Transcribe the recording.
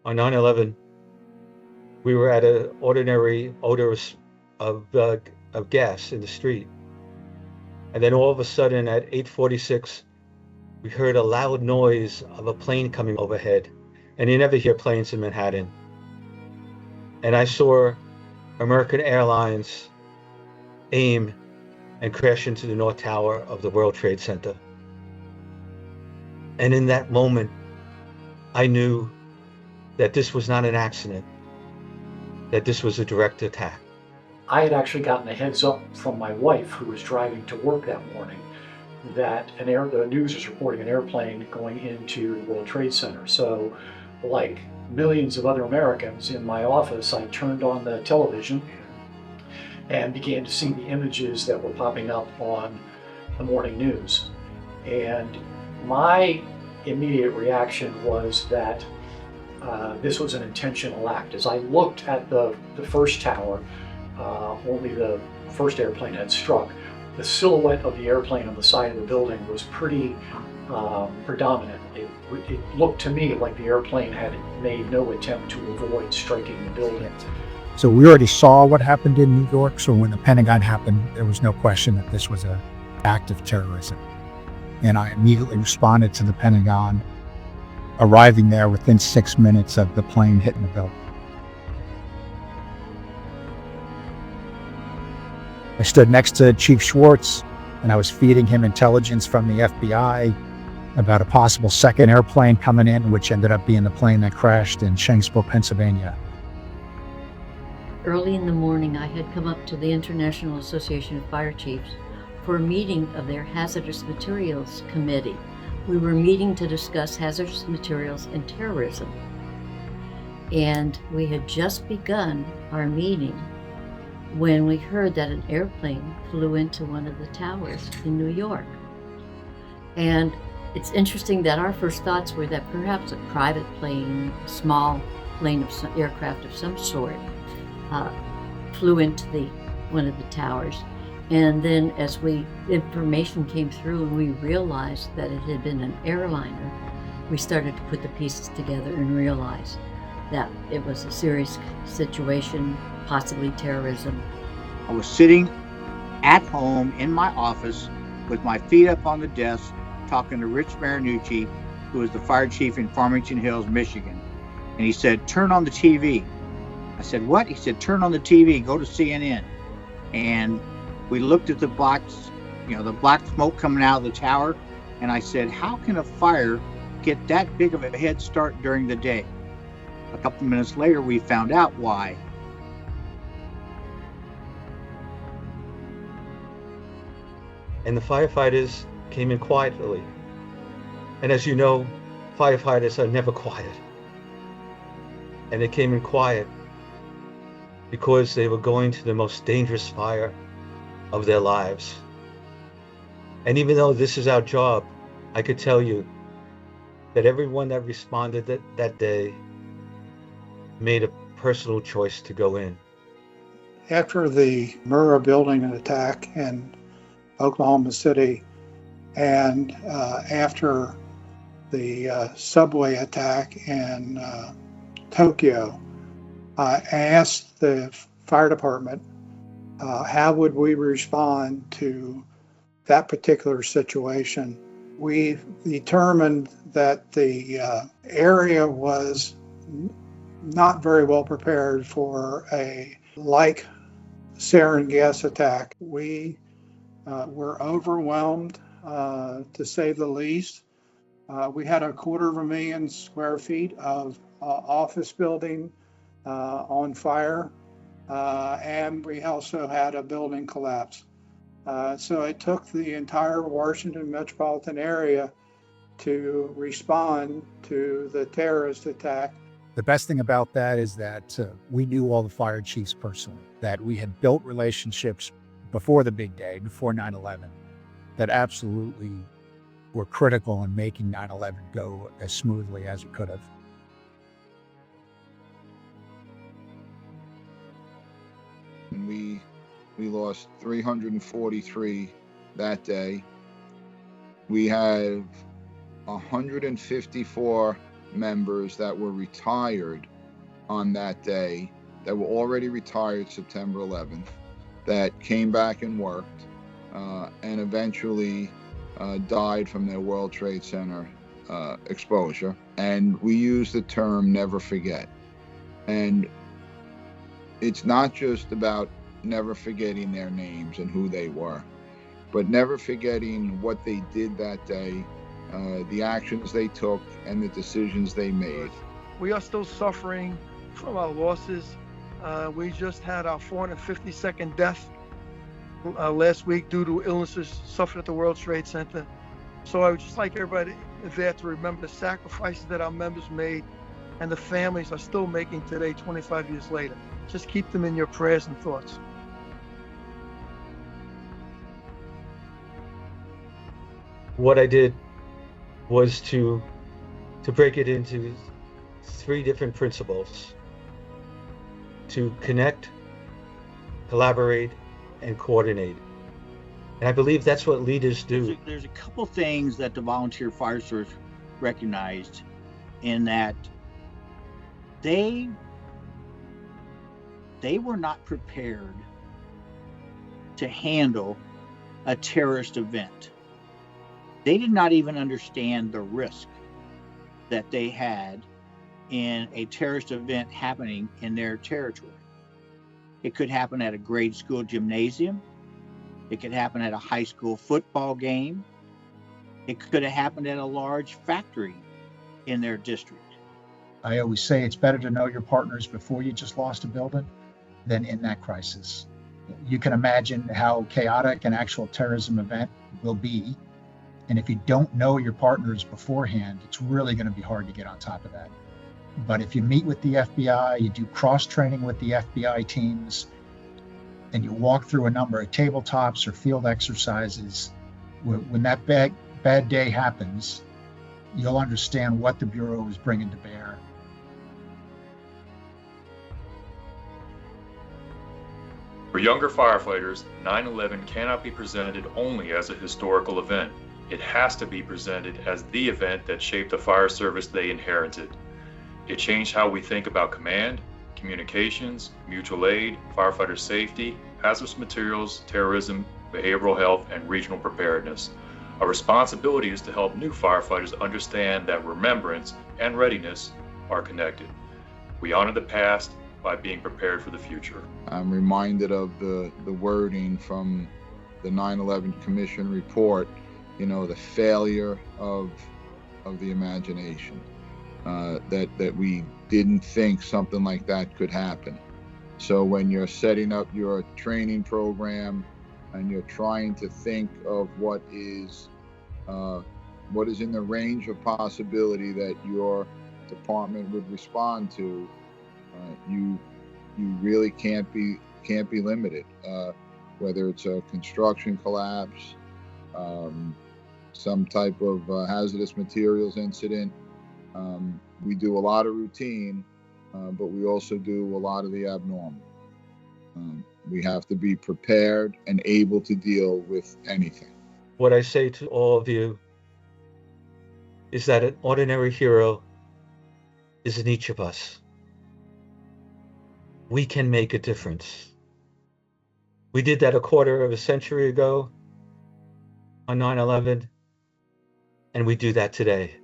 On 9/11, we were at an ordinary odorous of gas in the street, and then all of a sudden at 8:46, we heard a loud noise of a plane coming overhead, and you never hear planes in Manhattan. And I saw American Airlines aim and crash into the North Tower of the World Trade Center. And in that moment, I knew that this was not an accident, that this was a direct attack. I had actually gotten a heads up from my wife, who was driving to work that morning, that the news was reporting an airplane going into the World Trade Center. So, like millions of other Americans in my office, I turned on the television and began to see the images that were popping up on the morning news. And my immediate reaction was that this was an intentional act. As I looked at the first tower, only the first airplane had struck. The silhouette of the airplane on the side of the building was pretty predominant. It looked to me like the airplane had made no attempt to avoid striking the building. So we already saw what happened in New York. So when the Pentagon happened, there was no question that this was an act of terrorism. And I immediately responded to the Pentagon, arriving there within 6 minutes of the plane hitting the building. I stood next to Chief Schwartz, and I was feeding him intelligence from the FBI about a possible second airplane coming in, which ended up being the plane that crashed in Shanksville, Pennsylvania. Early in the morning, I had come up to the International Association of Fire Chiefs for a meeting of their Hazardous Materials Committee. We were meeting to discuss hazardous materials and terrorism. And we had just begun our meeting when we heard that an airplane flew into one of the towers in New York. And it's interesting that our first thoughts were that perhaps a private plane, a small plane of some aircraft of some sort, flew into one of the towers. And then as information came through and we realized that it had been an airliner, we started to put the pieces together and realize that it was a serious situation, possibly terrorism. I was sitting at home in my office with my feet up on the desk, talking to Rich Marinucci, who was the fire chief in Farmington Hills, Michigan. And he said, "Turn on the TV." I said, "What?" He said, "Turn on the TV, go to CNN." And we looked at the black smoke coming out of the tower. And I said, how can a fire get that big of a head start during the day? A couple minutes later, we found out why. And the firefighters came in quietly. And as you know, firefighters are never quiet. And they came in quiet because they were going to the most dangerous fire of their lives. And even though this is our job, I could tell you that everyone that responded that day made a personal choice to go in. After the Murrah building attack in Oklahoma City and after the subway attack in Tokyo, I asked the fire department how would we respond to that particular situation. We determined that the area was not very well prepared for a like sarin gas attack. We were overwhelmed, to say the least. We had 250,000 square feet of office building on fire, and we also had a building collapse. So it took the entire Washington metropolitan area to respond to the terrorist attack. The best thing about that is that we knew all the fire chiefs personally, that we had built relationships before the big day, before 9/11, that absolutely were critical in making 9/11 go as smoothly as it could have. We lost 343 that day. We have 154 members that were retired on that day, that were already retired September 11th, that came back and worked, and eventually died from their World Trade Center exposure. And we use the term never forget. And it's not just about never forgetting their names and who they were, but never forgetting what they did that day, the actions they took, and the decisions they made. We are still suffering from our losses. We just had our 452nd death last week due to illnesses suffered at the World Trade Center. So I would just like everybody there to remember the sacrifices that our members made and the families are still making today, 25 years later. Just keep them in your prayers and thoughts. What I did was to break it into 3 different principles: to connect, collaborate, and coordinate. And I believe that's what leaders do. There's a couple things that the volunteer fire service recognized, in that they were not prepared to handle a terrorist event. They did not even understand the risk that they had in a terrorist event happening in their territory. It could happen at a grade school gymnasium. It could happen at a high school football game. It could have happened at a large factory in their district. I always say it's better to know your partners before you just lost a building than in that crisis. You can imagine how chaotic an actual terrorism event will be. And if you don't know your partners beforehand, it's really going to be hard to get on top of that. But if you meet with the FBI, you do cross-training with the FBI teams, and you walk through a number of tabletops or field exercises, when that bad day happens, you'll understand what the Bureau is bringing to bear. For younger firefighters, 9/11 cannot be presented only as a historical event. It has to be presented as the event that shaped the fire service they inherited. It changed how we think about command, communications, mutual aid, firefighter safety, hazardous materials, terrorism, behavioral health, and regional preparedness. Our responsibility is to help new firefighters understand that remembrance and readiness are connected. We honor the past by being prepared for the future. I'm reminded of the wording from the 9/11 Commission report, the failure of the imagination, that we didn't think something like that could happen. So when you're setting up your training program and you're trying to think of what is in the range of possibility that your department would respond to, you really can't be limited. Whether it's a construction collapse, some type of hazardous materials incident. We do a lot of routine, but we also do a lot of the abnormal. We have to be prepared and able to deal with anything. What I say to all of you is that an ordinary hero is in each of us. We can make a difference. We did that a quarter of a century ago on 9/11, and we do that today.